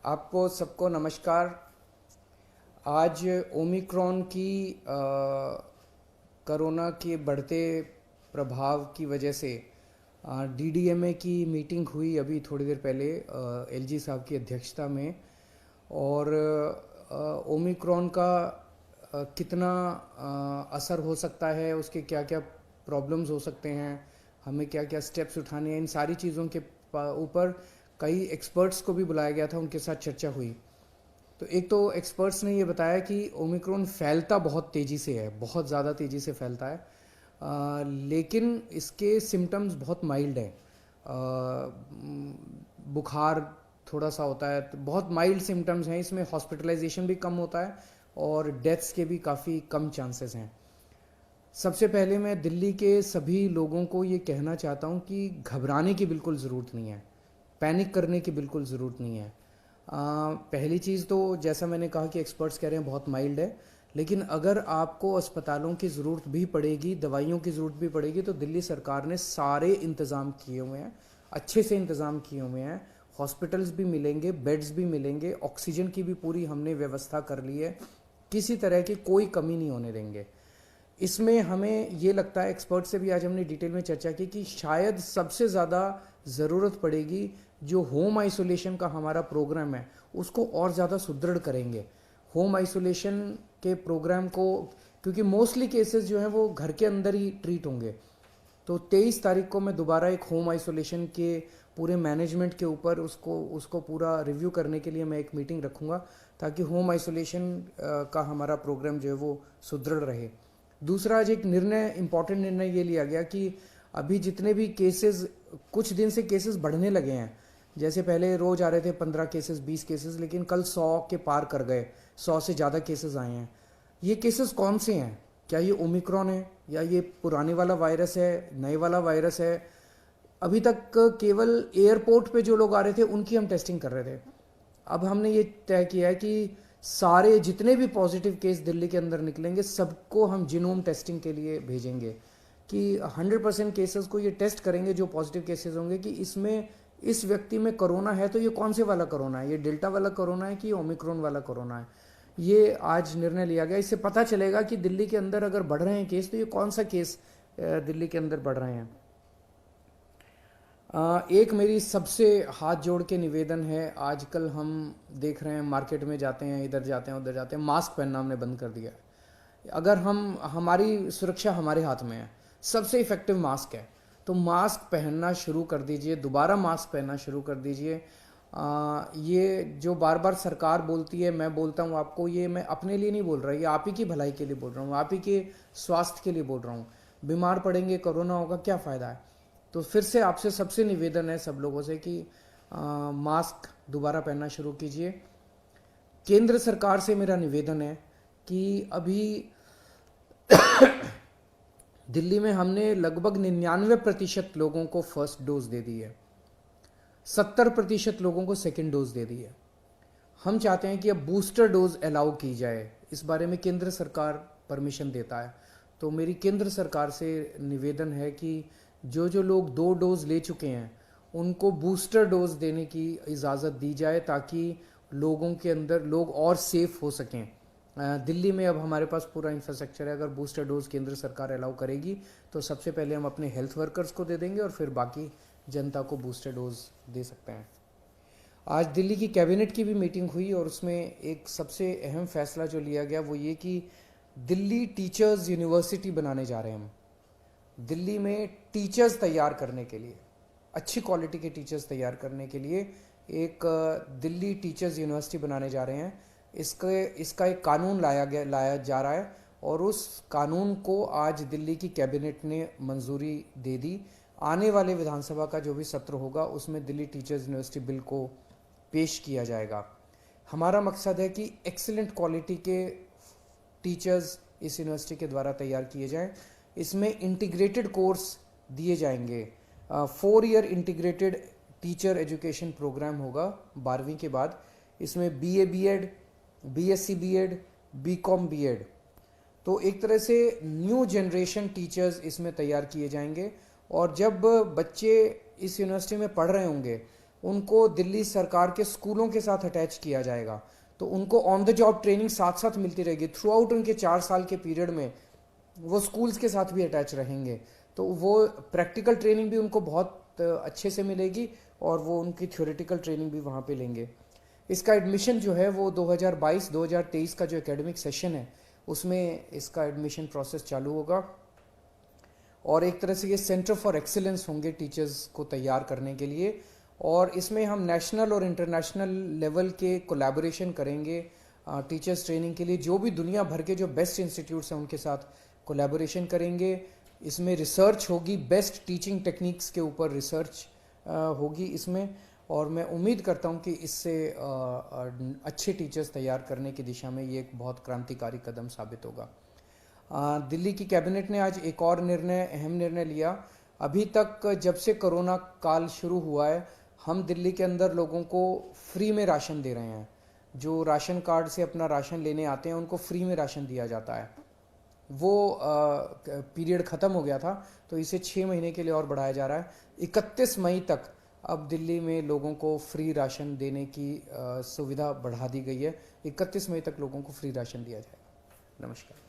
आपको सबको नमस्कार। आज ओमिक्रॉन की कोरोना के बढ़ते प्रभाव की वजह से डीडीएमए की मीटिंग हुई अभी थोड़ी देर पहले एलजी साहब की अध्यक्षता में। और ओमिक्रॉन का कितना असर हो सकता है, उसके क्या क्या प्रॉब्लम्स हो सकते हैं, हमें क्या क्या स्टेप्स उठाने हैं, इन सारी चीज़ों के ऊपर कई एक्सपर्ट्स को भी बुलाया गया था, उनके साथ चर्चा हुई। तो एक तो एक्सपर्ट्स ने ये बताया कि ओमिक्रॉन फैलता बहुत तेज़ी से है, बहुत ज़्यादा तेज़ी से फैलता है। लेकिन इसके सिम्टम्स बहुत माइल्ड हैं। बुखार थोड़ा सा होता है, तो बहुत माइल्ड सिम्टम्स हैं। इसमें हॉस्पिटलाइजेशन भी कम होता है और डेथ्स के भी काफ़ी कम चांसेस हैं। सबसे पहले मैं दिल्ली के सभी लोगों को ये कहना चाहता हूँ कि घबराने की बिल्कुल ज़रूरत नहीं है, पैनिक करने की बिल्कुल ज़रूरत नहीं है। पहली चीज़ तो जैसा मैंने कहा कि एक्सपर्ट्स कह रहे हैं बहुत माइल्ड है, लेकिन अगर आपको अस्पतालों की ज़रूरत भी पड़ेगी, दवाइयों की ज़रूरत भी पड़ेगी, तो दिल्ली सरकार ने सारे इंतज़ाम किए हुए हैं, अच्छे से इंतज़ाम किए हुए हैं। हॉस्पिटल्स भी मिलेंगे, बेड्स भी मिलेंगे, ऑक्सीजन की भी पूरी हमने व्यवस्था कर ली है, किसी तरह की कोई कमी नहीं होने देंगे। इसमें हमें ये लगता है, एक्सपर्ट से भी आज हमने डिटेल में चर्चा की, कि शायद सबसे ज़्यादा ज़रूरत पड़ेगी जो होम आइसोलेशन का हमारा प्रोग्राम है उसको और ज़्यादा सुदृढ़ करेंगे। होम आइसोलेशन के प्रोग्राम को, क्योंकि मोस्टली केसेस जो हैं वो घर के अंदर ही ट्रीट होंगे, तो 23 तारीख को मैं दोबारा एक होम आइसोलेशन के पूरे मैनेजमेंट के ऊपर उसको पूरा रिव्यू करने के लिए मैं एक मीटिंग रखूँगा, ताकि होम आइसोलेशन का हमारा प्रोग्राम जो है वो सुदृढ़ रहे। दूसरा, आज एक निर्णय, इम्पॉर्टेंट निर्णय ये लिया गया कि अभी जितने भी केसेस, कुछ दिन से केसेस बढ़ने लगे हैं, जैसे पहले रोज आ रहे थे 15 केसेस, 20 केसेस, लेकिन कल 100 के पार कर गए, 100 से ज़्यादा केसेस आए हैं। ये केसेस कौन से हैं? क्या ये ओमिक्रॉन है, या ये पुराने वाला वायरस है, नए वाला वायरस है? अभी तक केवल एयरपोर्ट पे जो लोग आ रहे थे उनकी हम टेस्टिंग कर रहे थे। अब हमने ये तय किया है कि सारे जितने भी पॉजिटिव केस दिल्ली के अंदर निकलेंगे सबको हम जीनोम टेस्टिंग के लिए भेजेंगे, कि 100% केसेस को ये टेस्ट करेंगे जो पॉजिटिव केसेस होंगे, कि इसमें इस व्यक्ति में कोरोना है तो ये कौन से वाला कोरोना है, ये डेल्टा वाला कोरोना है कि ओमिक्रॉन वाला कोरोना है। ये आज निर्णय लिया गया। इससे पता चलेगा कि दिल्ली के अंदर अगर बढ़ रहे हैं केस, तो ये कौन सा केस दिल्ली के अंदर बढ़ रहे हैं। एक मेरी सबसे हाथ जोड़ के निवेदन है, आजकल हम देख रहे हैं मार्केट में जाते हैं, इधर जाते हैं उधर जाते हैं, मास्क पहनना हमने बंद कर दिया है। अगर हमारी सुरक्षा हमारे हाथ में है, सबसे इफेक्टिव मास्क है, तो मास्क पहनना शुरू कर दीजिए, दोबारा मास्क पहनना शुरू कर दीजिए। ये जो बार बार सरकार बोलती है, मैं बोलता हूँ आपको, ये मैं अपने लिए नहीं बोल रहा, ये आप ही की भलाई के लिए बोल रहा हूँ, आप ही के स्वास्थ्य के लिए बोल रहा हूँ। बीमार पड़ेंगे, कोरोना होगा, क्या फ़ायदा है? तो फिर से आपसे सबसे निवेदन है सब लोगों से कि मास्क दोबारा पहनना शुरू कीजिए। केंद्र सरकार से मेरा निवेदन है कि अभी दिल्ली में हमने लगभग 99% लोगों को फर्स्ट डोज दे दी है, 70% लोगों को सेकेंड डोज दे दी है। हम चाहते हैं कि अब बूस्टर डोज अलाउ की जाए, इस बारे में केंद्र सरकार परमिशन देता है। तो मेरी केंद्र सरकार से निवेदन है कि जो जो लोग 2 डोज ले चुके हैं उनको बूस्टर डोज देने की इजाज़त दी जाए, ताकि लोगों के अंदर लोग और सेफ हो सकें। दिल्ली में अब हमारे पास पूरा इंफ्रास्ट्रक्चर है, अगर बूस्टर डोज केंद्र सरकार अलाउ करेगी तो सबसे पहले हम अपने हेल्थ वर्कर्स को दे देंगे और फिर बाकी जनता को बूस्टर डोज दे सकते हैं। आज दिल्ली की कैबिनेट की भी मीटिंग हुई और उसमें एक सबसे अहम फैसला जो लिया गया वो ये कि दिल्ली टीचर्स यूनिवर्सिटी बनाने जा रहे हैं हम। दिल्ली में टीचर्स तैयार करने के लिए, अच्छी क्वालिटी के टीचर्स तैयार करने के लिए एक दिल्ली टीचर्स यूनिवर्सिटी बनाने जा रहे हैं। इसका एक कानून लाया जा रहा है और उस कानून को आज दिल्ली की कैबिनेट ने मंजूरी दे दी। आने वाले विधानसभा का जो भी सत्र होगा उसमें दिल्ली टीचर्स यूनिवर्सिटी बिल को पेश किया जाएगा। हमारा मकसद है कि एक्सीलेंट क्वालिटी के टीचर्स इस यूनिवर्सिटी के द्वारा तैयार किए जाएं। इसमें इंटीग्रेटेड कोर्स दिए जाएंगे। 4 year integrated teacher education programme होगा 12वीं के बाद। इसमें BA BEd, BSc BEd, BCom BEd, तो एक तरह से न्यू जनरेशन टीचर्स इसमें तैयार किए जाएंगे। और जब बच्चे इस यूनिवर्सिटी में पढ़ रहे होंगे उनको दिल्ली सरकार के स्कूलों के साथ अटैच किया जाएगा। तो उनको ऑन द जॉब ट्रेनिंग साथ साथ मिलती रहेगी थ्रू आउट उनके 4 साल के पीरियड में। वो स्कूल्स के साथ भी अटैच रहेंगे, तो वो प्रैक्टिकल ट्रेनिंग भी उनको बहुत अच्छे से मिलेगी और वो उनकी थ्योरेटिकल ट्रेनिंग भी वहाँ पे लेंगे। इसका एडमिशन जो है वो 2022-2023 का जो एकेडमिक सेशन है उसमें इसका एडमिशन प्रोसेस चालू होगा। और एक तरह से ये सेंटर फॉर एक्सीलेंस होंगे टीचर्स को तैयार करने के लिए। और इसमें हम नेशनल और इंटरनेशनल लेवल के कोलैबोरेशन करेंगे टीचर्स ट्रेनिंग के लिए। जो भी दुनिया भर के जो बेस्ट इंस्टीट्यूट्स हैं उनके साथ कोलैबोरेशन करेंगे। इसमें रिसर्च होगी, बेस्ट टीचिंग टेक्निक्स के ऊपर रिसर्च होगी इसमें। और मैं उम्मीद करता हूँ कि इससे अच्छे टीचर्स तैयार करने की दिशा में ये एक बहुत क्रांतिकारी कदम साबित होगा। दिल्ली की कैबिनेट ने आज एक और अहम निर्णय लिया। अभी तक जब से कोरोना काल शुरू हुआ है, हम दिल्ली के अंदर लोगों को फ्री में राशन दे रहे हैं। जो राशन कार्ड से अपना राशन लेने आते हैं उनको फ्री में राशन दिया जाता है। वो पीरियड ख़त्म हो गया था, तो इसे 6 महीने के लिए और बढ़ाया जा रहा है। 31 मई तक अब दिल्ली में लोगों को फ्री राशन देने की सुविधा बढ़ा दी गई है। 31 मई तक लोगों को फ्री राशन दिया जाएगा। नमस्कार।